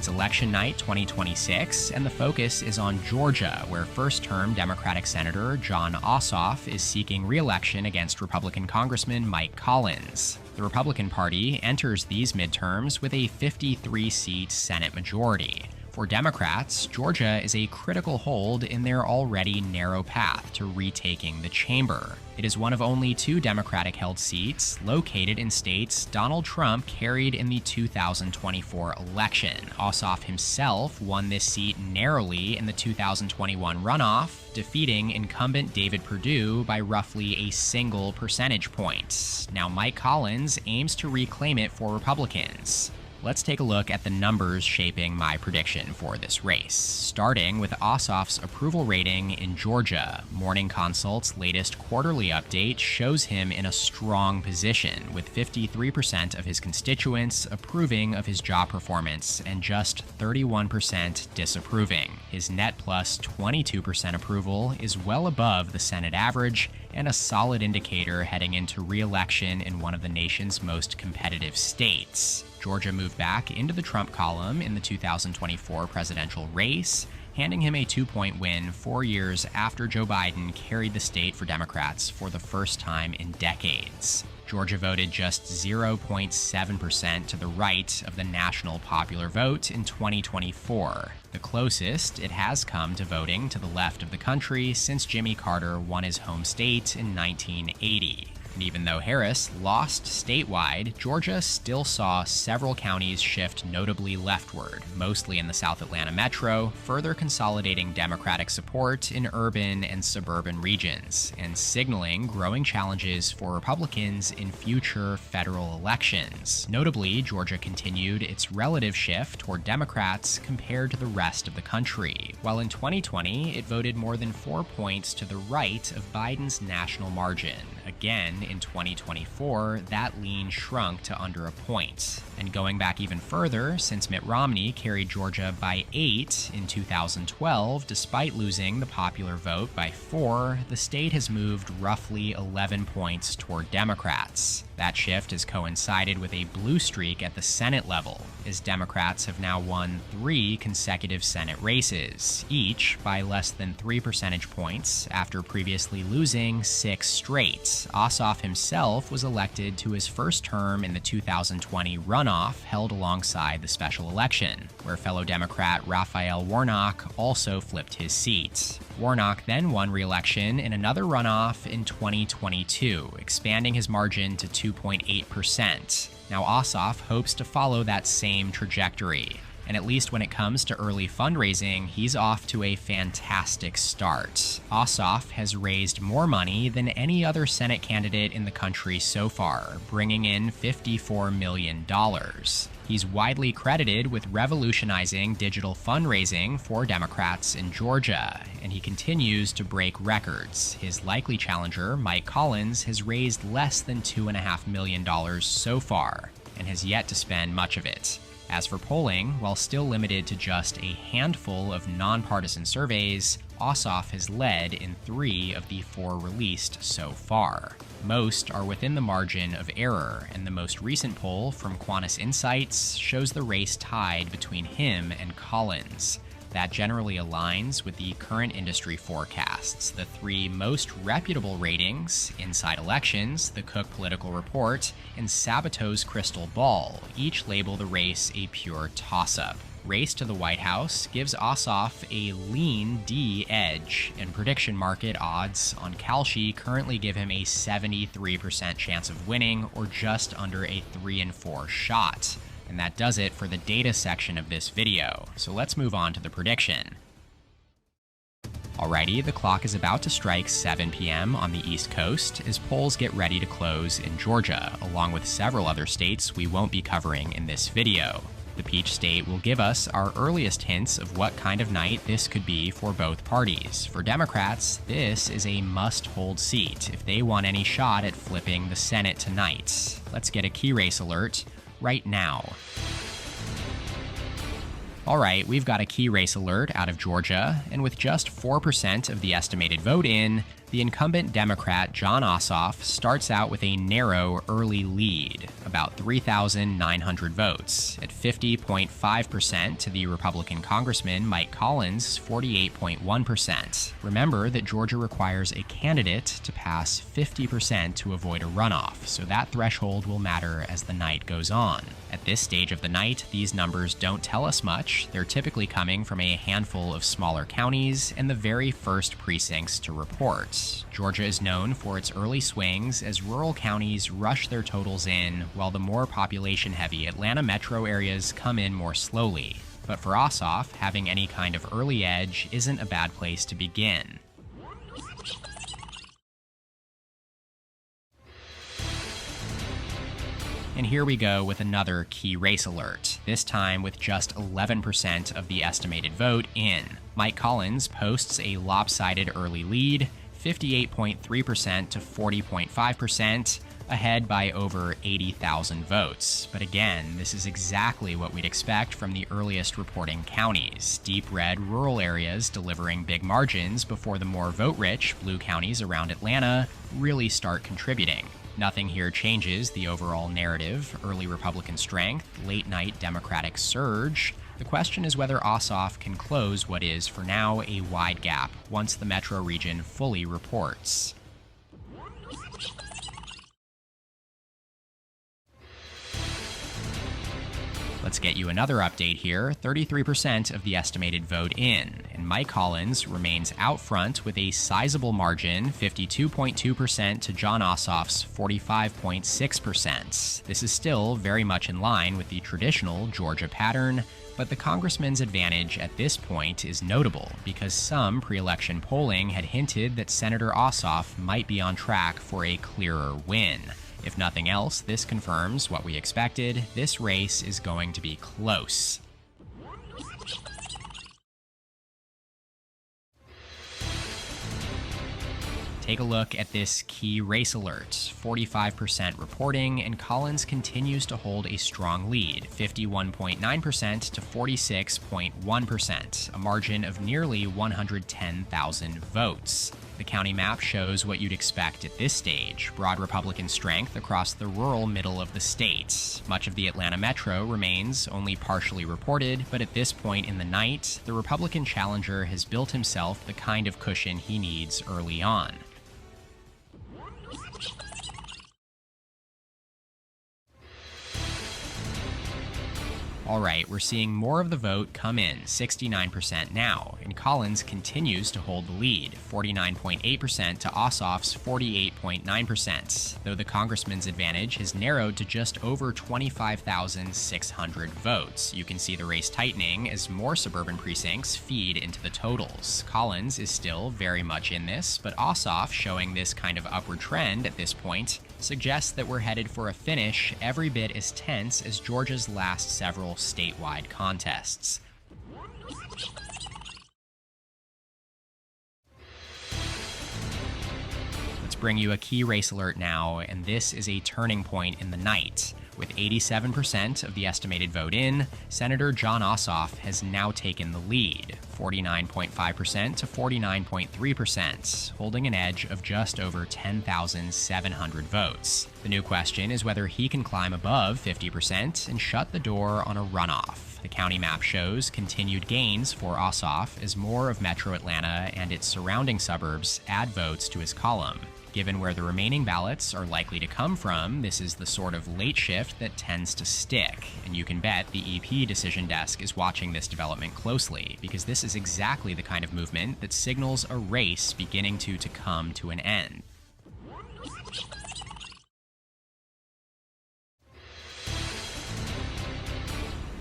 It's election night 2026, and the focus is on Georgia, where first-term Democratic Senator Jon Ossoff is seeking re-election against Republican Congressman Mike Collins. The Republican Party enters these midterms with a 53-seat Senate majority. For Democrats, Georgia is a critical hold in their already narrow path to retaking the chamber. It is one of only 2 Democratic-held seats located in states Donald Trump carried in the 2024 election. Ossoff himself won this seat narrowly in the 2021 runoff, defeating incumbent David Perdue by roughly a single percentage point. Now Mike Collins aims to reclaim it for Republicans. Let's take a look at the numbers shaping my prediction for this race, starting with Ossoff's approval rating in Georgia. Morning Consult's latest quarterly update shows him in a strong position, with 53% of his constituents approving of his job performance and just 31% disapproving. His net plus 22% approval is well above the Senate average and a solid indicator heading into re-election in one of the nation's most competitive states. Georgia moved back into the Trump column in the 2024 presidential race, handing him a 2-point win 4 years after Joe Biden carried the state for Democrats for the first time in decades. Georgia voted just 0.7% to the right of the national popular vote in 2024, the closest it has come to voting to the left of the country since Jimmy Carter won his home state in 1980. And even though Harris lost statewide, Georgia still saw several counties shift notably leftward, mostly in the South Atlanta metro, further consolidating Democratic support in urban and suburban regions, and signaling growing challenges for Republicans in future federal elections. Notably, Georgia continued its relative shift toward Democrats compared to the rest of the country, while in 2020 it voted more than 4 points to the right of Biden's national margin. Again, in 2024, that lean shrunk to under a point. And going back even further, since Mitt Romney carried Georgia by 8 in 2012, despite losing the popular vote by 4, the state has moved roughly 11 points toward Democrats. That shift has coincided with a blue streak at the Senate level, as Democrats have now won 3 consecutive Senate races, each by less than 3 percentage points after previously losing 6 straight. Ossoff himself was elected to his first term in the 2020 runoff held alongside the special election, where fellow Democrat Raphael Warnock also flipped his seat. Warnock then won re-election in another runoff in 2022, expanding his margin to 2.8%. Now Ossoff hopes to follow that same trajectory, and at least when it comes to early fundraising, he's off to a fantastic start. Ossoff has raised more money than any other Senate candidate in the country so far, bringing in $54 million. He's widely credited with revolutionizing digital fundraising for Democrats in Georgia, and he continues to break records. His likely challenger, Mike Collins, has raised less than $2.5 million so far, and has yet to spend much of it. As for polling, while still limited to just a handful of nonpartisan surveys, Ossoff has led in 3 of the 4 released so far. Most are within the margin of error, and the most recent poll from Quantus Insights shows the race tied between him and Collins. That generally aligns with the current industry forecasts. The 3 most reputable ratings, Inside Elections, the Cook Political Report, and Sabato's Crystal Ball, each label the race a pure toss-up. Race to the White House gives Ossoff a lean D edge, and prediction market odds on Kalshi currently give him a 73% chance of winning, or just under a 3 in 4 shot. And that does it for the data section of this video, so let's move on to the prediction. Alrighty, the clock is about to strike 7 p.m. on the East Coast as polls get ready to close in Georgia, along with several other states we won't be covering in this video. The Peach State will give us our earliest hints of what kind of night this could be for both parties. For Democrats, this is a must-hold seat if they want any shot at flipping the Senate tonight. Let's get a key race alert right now. Alright, we've got a key race alert out of Georgia, and with just 4% of the estimated vote in, The incumbent Democrat Jon Ossoff starts out with a narrow early lead, about 3,900 votes, at 50.5% to the Republican Congressman Mike Collins' 48.1%. Remember that Georgia requires a candidate to pass 50% to avoid a runoff, so that threshold will matter as the night goes on. At this stage of the night, these numbers don't tell us much. They're typically coming from a handful of smaller counties and the very first precincts to report. Georgia is known for its early swings as rural counties rush their totals in, while the more population-heavy Atlanta metro areas come in more slowly. But for Ossoff, having any kind of early edge isn't a bad place to begin. And here we go with another key race alert, this time with just 11% of the estimated vote in. Mike Collins posts a lopsided early lead, 58.3% to 40.5%, ahead by over 80,000 votes. But again, this is exactly what we'd expect from the earliest reporting counties, deep red rural areas delivering big margins before the more vote-rich blue counties around Atlanta really start contributing. Nothing here changes the overall narrative: early Republican strength, late-night Democratic surge. The question is whether Ossoff can close what is, for now, a wide gap once the metro region fully reports. Let's get you another update here. 33% of the estimated vote in, and Mike Collins remains out front with a sizable margin, 52.2% to Jon Ossoff's 45.6%. This is still very much in line with the traditional Georgia pattern, but the congressman's advantage at this point is notable because some pre-election polling had hinted that Senator Ossoff might be on track for a clearer win. If nothing else, this confirms what we expected. This race is going to be close. Take a look at this key race alert. 45% reporting, and Collins continues to hold a strong lead, 51.9% to 46.1%, a margin of nearly 110,000 votes. The county map shows what you'd expect at this stage: broad Republican strength across the rural middle of the state. Much of the Atlanta metro remains only partially reported, but at this point in the night, the Republican challenger has built himself the kind of cushion he needs early on. Alright, we're seeing more of the vote come in, 69% now, and Collins continues to hold the lead, 49.8% to Ossoff's 48.9%, though the congressman's advantage has narrowed to just over 25,600 votes. You can see the race tightening as more suburban precincts feed into the totals. Collins is still very much in this, but Ossoff, showing this kind of upward trend at this point, suggests that we're headed for a finish every bit as tense as Georgia's last several statewide contests. Let's bring you a key race alert now, and this is a turning point in the night. With 87% of the estimated vote in, Senator Jon Ossoff has now taken the lead, 49.5% to 49.3%, holding an edge of just over 10,700 votes. The new question is whether he can climb above 50% and shut the door on a runoff. The county map shows continued gains for Ossoff as more of Metro Atlanta and its surrounding suburbs add votes to his column. Given where the remaining ballots are likely to come from, this is the sort of late shift that tends to stick, and you can bet the EP decision desk is watching this development closely, because this is exactly the kind of movement that signals a race beginning to come to an end.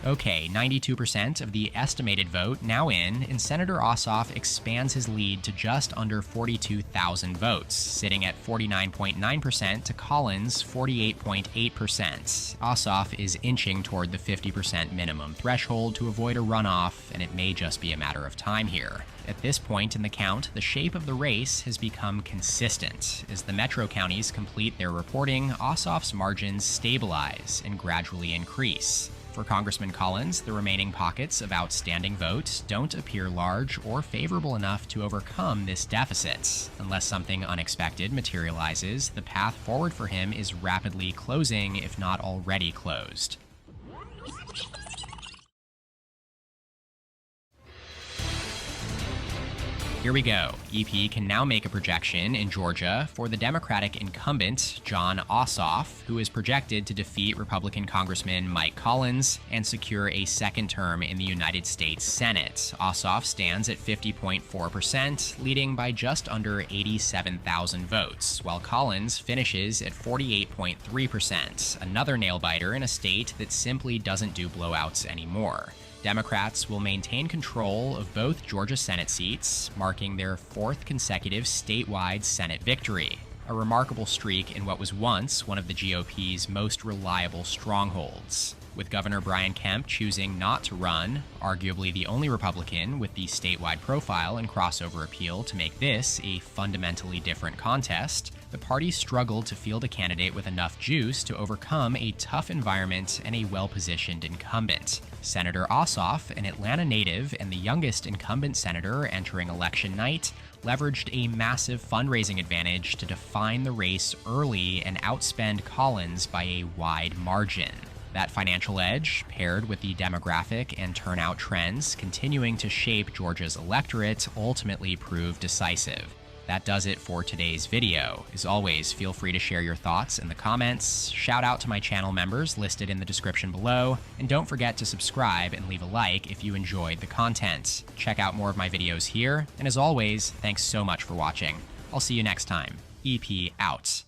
Okay, 92% of the estimated vote now in, and Senator Ossoff expands his lead to just under 42,000 votes, sitting at 49.9% to Collins' 48.8%. Ossoff is inching toward the 50% minimum threshold to avoid a runoff, and it may just be a matter of time here. At this point in the count, the shape of the race has become consistent. As the metro counties complete their reporting, Ossoff's margins stabilize and gradually increase. For Congressman Collins, the remaining pockets of outstanding votes don't appear large or favorable enough to overcome this deficit. Unless something unexpected materializes, the path forward for him is rapidly closing, if not already closed. Here we go. EP can now make a projection in Georgia for the Democratic incumbent, Jon Ossoff, who is projected to defeat Republican Congressman Mike Collins and secure a second term in the United States Senate. Ossoff stands at 50.4%, leading by just under 87,000 votes, while Collins finishes at 48.3%, another nail-biter in a state that simply doesn't do blowouts anymore. Democrats will maintain control of both Georgia Senate seats, marking their fourth consecutive statewide Senate victory, a remarkable streak in what was once one of the GOP's most reliable strongholds. With Governor Brian Kemp choosing not to run, arguably the only Republican with the statewide profile and crossover appeal to make this a fundamentally different contest, the party struggled to field a candidate with enough juice to overcome a tough environment and a well-positioned incumbent. Senator Ossoff, an Atlanta native and the youngest incumbent senator entering election night, leveraged a massive fundraising advantage to define the race early and outspend Collins by a wide margin. That financial edge, paired with the demographic and turnout trends continuing to shape Georgia's electorate, ultimately proved decisive. That does it for today's video. As always, feel free to share your thoughts in the comments, shout out to my channel members listed in the description below, and don't forget to subscribe and leave a like if you enjoyed the content. Check out more of my videos here, and as always, thanks so much for watching. I'll see you next time. EP out.